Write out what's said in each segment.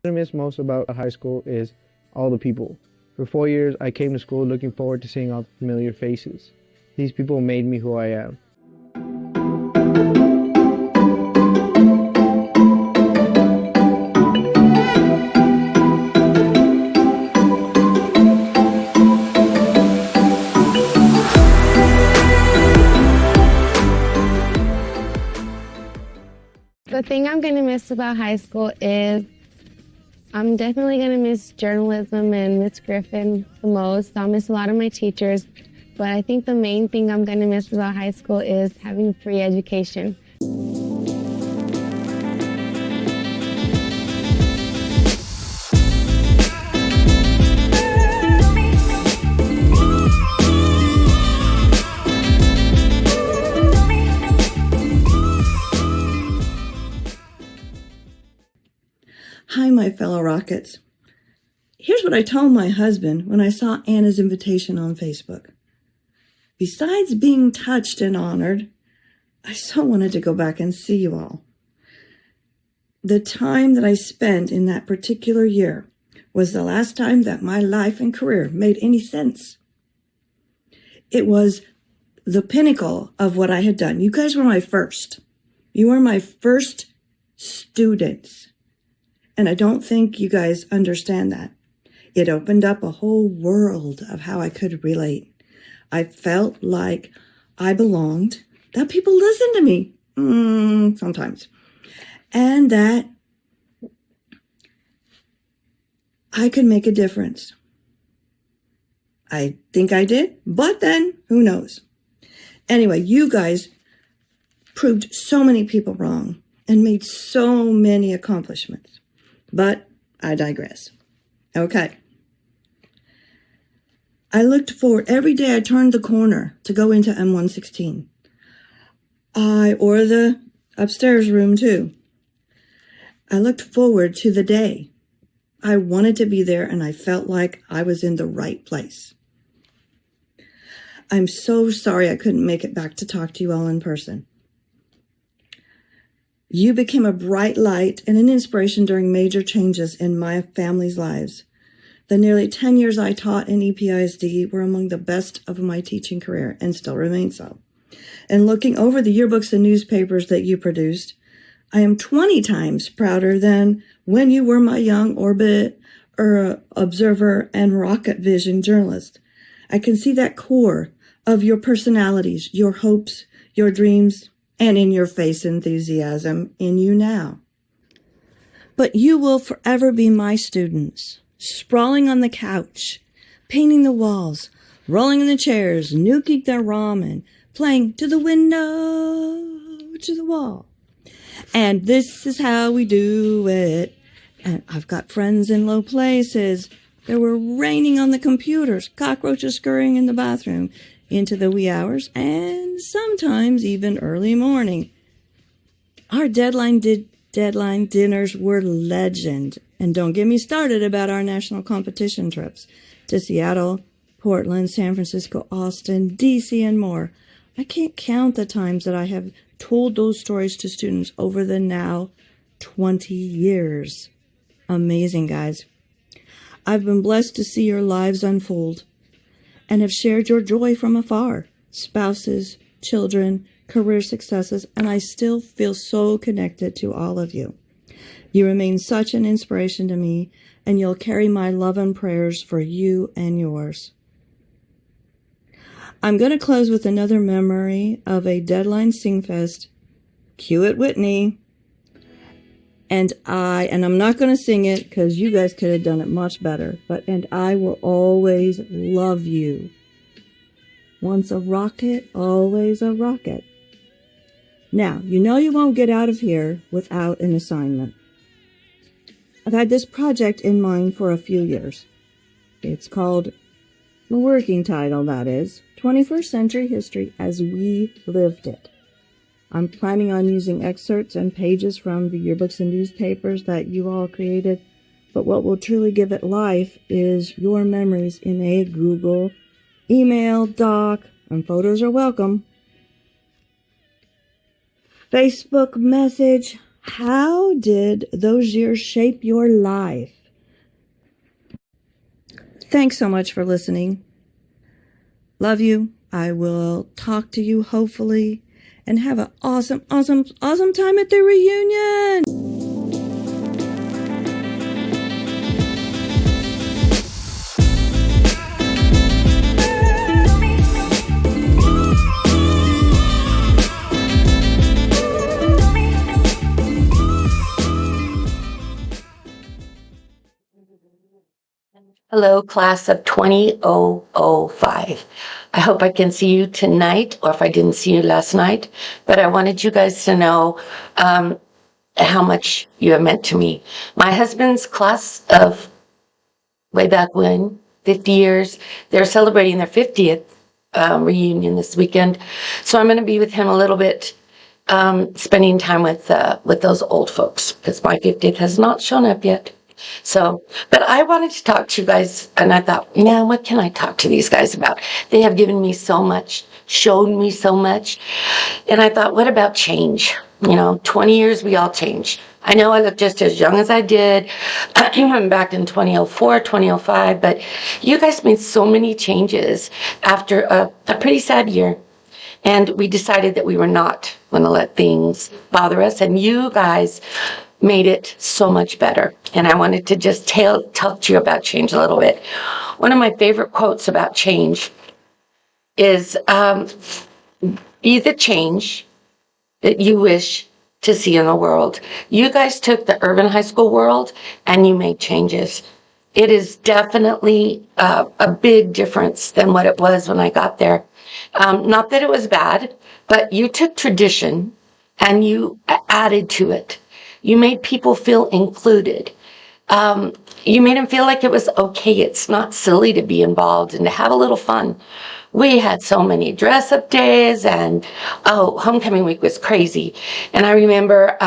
What I miss most about high school is all the people. For 4 years, I came to school looking forward to seeing all the familiar faces. These people made me who I am. The thing I'm going to miss about high school is I'm definitely going to miss journalism and Miss Griffin the most. I'll miss a lot of my teachers, but I think the main thing I'm going to miss about high school is having free education. Hi, my fellow Rockets. Here's what I told my husband when I saw Anna's invitation on Facebook. Besides being touched and honored, I so wanted to go back and see you all. The time that I spent in that particular year was the last time that my life and career made any sense. It was the pinnacle of what I had done. You guys were my first. You were my first students. And I don't think you guys understand that. It opened up a whole world of how I could relate. I felt like I belonged, that people listened to me, sometimes, and that I could make a difference. I think I did, but then who knows? Anyway, you guys proved so many people wrong and made so many accomplishments. But I digress. Okay. I looked forward every day I turned the corner to go into M116. Or the upstairs room too. I looked forward to the day. I wanted to be there and I felt like I was in the right place. I'm so sorry I couldn't make it back to talk to you all in person. You became a bright light and an inspiration during major changes in my family's lives. The nearly 10 years I taught in EPISD were among the best of my teaching career and still remain so. And looking over the yearbooks and newspapers that you produced, I am 20 times prouder than when you were my young orbit or observer and rocket vision journalist. I can see that core of your personalities, your hopes, your dreams, and in your face enthusiasm in you now. But you will forever be my students, sprawling on the couch, painting the walls, rolling in the chairs, nuking their ramen, playing to the window, to the wall. And this is how we do it. And I've got friends in low places. There were raining on the computers, cockroaches scurrying in the bathroom, into the wee hours, and sometimes even early morning. Our deadline dinners were legend. And don't get me started about our national competition trips to Seattle, Portland, San Francisco, Austin, DC, and more. I can't count the times that I have told those stories to students over the now 20 years. Amazing, guys. I've been blessed to see your lives unfold and have shared your joy from afar, spouses, children, career successes, and I still feel so connected to all of you. You remain such an inspiration to me, and you'll carry my love and prayers for you and yours. I'm going to close with another memory of a Deadline Singfest. Cue it, Whitney. And I'm not going to sing it because you guys could have done it much better, and I will always love you. Once a rocket, always a rocket. Now, you know you won't get out of here without an assignment. I've had this project in mind for a few years. It's called, the working title that is, 21st Century History as We Lived It. I'm planning on using excerpts and pages from the yearbooks and newspapers that you all created, but what will truly give it life is your memories in a Google, email, doc, and photos are welcome, Facebook message, How did those years shape your life? Thanks so much for listening. Love you. I will talk to you hopefully, and have an awesome time at the reunion. Hello, class of 2005. I hope I can see you tonight, or if I didn't see you last night, but I wanted you guys to know how much you have meant to me. My husband's class of way back when, 50 years, they're celebrating their 50th reunion this weekend. So I'm going to be with him a little bit, spending time with those old folks, because my 50th has not shown up yet. So, but I wanted to talk to you guys, and I thought, man, what can I talk to these guys about? They have given me so much, shown me so much. And I thought, what about change? 20 years, we all change. I know I look just as young as I did back in 2004, 2005, but you guys made so many changes after a pretty sad year. And we decided that we were not going to let things bother us. And you guys made it so much better. And I wanted to just talk to you about change a little bit. One of my favorite quotes about change is, be the change that you wish to see in the world. You guys took the Irvin High School world and you made changes. It is definitely a big difference than what it was when I got there. Not that it was bad, but you took tradition and you added to it. You made people feel included. You made them feel like it was okay. It's not silly to be involved and to have a little fun. We had so many dress-up days, and homecoming week was crazy. And I remember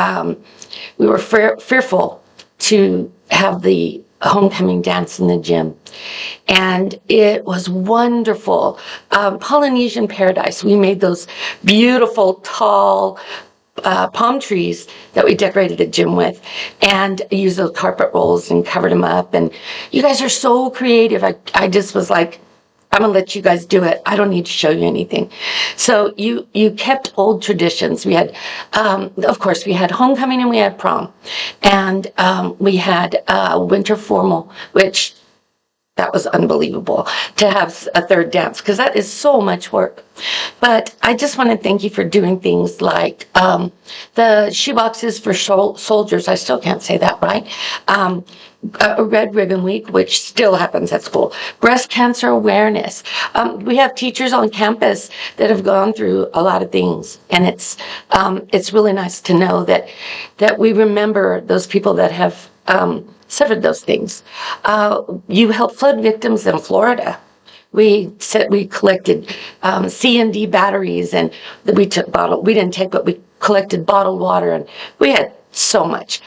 we were fearful to have the homecoming dance in the gym. And it was wonderful. Polynesian Paradise. We made those beautiful, tall palm trees that we decorated the gym with, and used those carpet rolls and covered them up. And you guys are so creative. I just was like, I'm gonna let you guys do it. I don't need to show you anything. So you kept old traditions. We had, of course, we had homecoming and we had prom, and we had winter formal, which that was unbelievable to have a third dance, because that is so much work. But I just want to thank you for doing things like the shoeboxes for soldiers. I still can't say that right. A Red Ribbon Week, which still happens at school. Breast cancer awareness. We have teachers on campus that have gone through a lot of things, and it's really nice to know that we remember those people that have suffered those things. You helped flood victims in Florida. We collected C&D batteries, and we collected bottled water, and we had so much.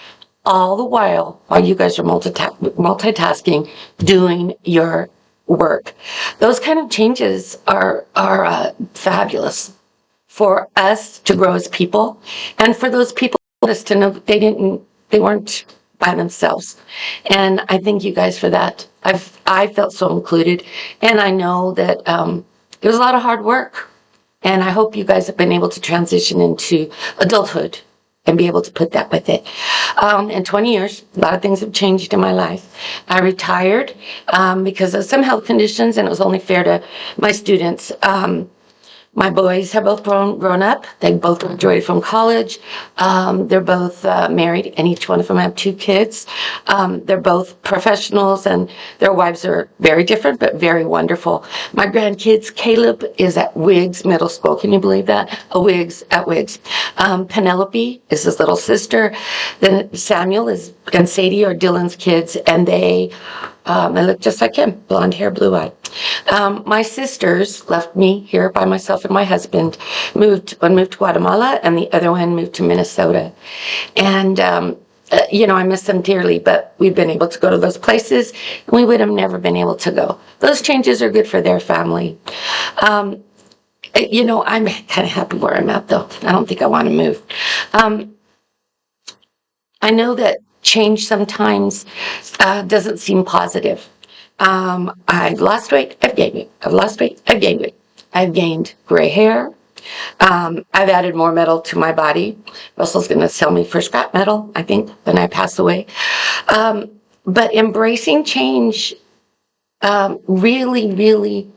All the while you guys are multitasking, doing your work. Those kind of changes are fabulous for us to grow as people, and for those people to know that they weren't by themselves. And I thank you guys for that. I felt so included, and I know that it was a lot of hard work, and I hope you guys have been able to transition into adulthood and be able to put that with it. In 20 years, a lot of things have changed in my life. I retired because of some health conditions, and it was only fair to my students. My boys have both grown up. They both graduated from college. They're both married, and each one of them have 2 kids. They're both professionals, and their wives are very different, but very wonderful. My grandkids, Caleb is at Wiggs Middle School. Can you believe that? At Wiggs. Penelope is his little sister. Then Samuel and Sadie are Dylan's kids, and they look just like him, blonde hair, blue eye. My sisters left me here by myself and my husband. One moved to Guatemala, and the other one moved to Minnesota. And, I miss them dearly, but we've been able to go to those places, and we would have never been able to go. Those changes are good for their family. I'm kind of happy where I'm at, though. I don't think I want to move. I know that change sometimes doesn't seem positive. I've lost weight, I've gained weight. I've lost weight, I've gained weight. I've gained gray hair. I've added more metal to my body. Russell's going to sell me for scrap metal, I think, when I pass away. But embracing change really, really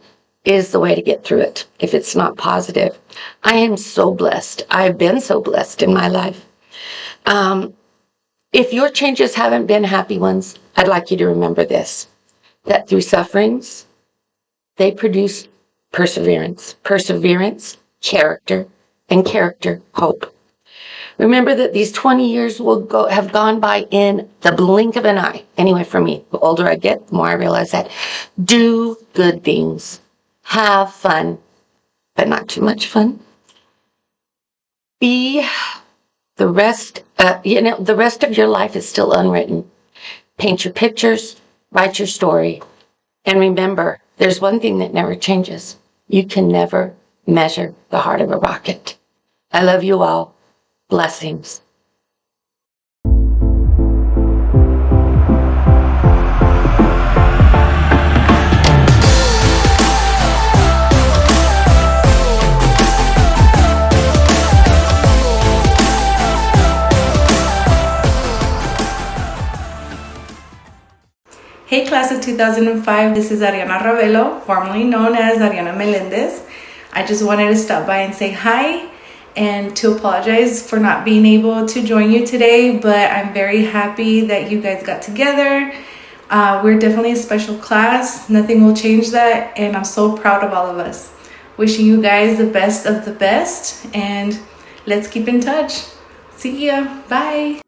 is the way to get through it if it's not positive. I am so blessed. I've been so blessed in my life. If your changes haven't been happy ones, I'd like you to remember this, that through sufferings, they produce perseverance, character, and character, hope. Remember that these 20 years have gone by in the blink of an eye. Anyway, for me, the older I get, the more I realize that. Do good things. Have fun, but not too much fun. Be the rest, the rest of your life is still unwritten. Paint your pictures, write your story. And remember, there's one thing that never changes. You can never measure the heart of a rocket. I love you all. Blessings. Hey class of 2005, this is Ariana Ravelo, formerly known as Ariana Melendez. I just wanted to stop by and say hi and to apologize for not being able to join you today, but I'm very happy that you guys got together. We're definitely a special class. Nothing will change that, and I'm so proud of all of us. Wishing you guys the best of the best, and let's keep in touch. See ya. Bye.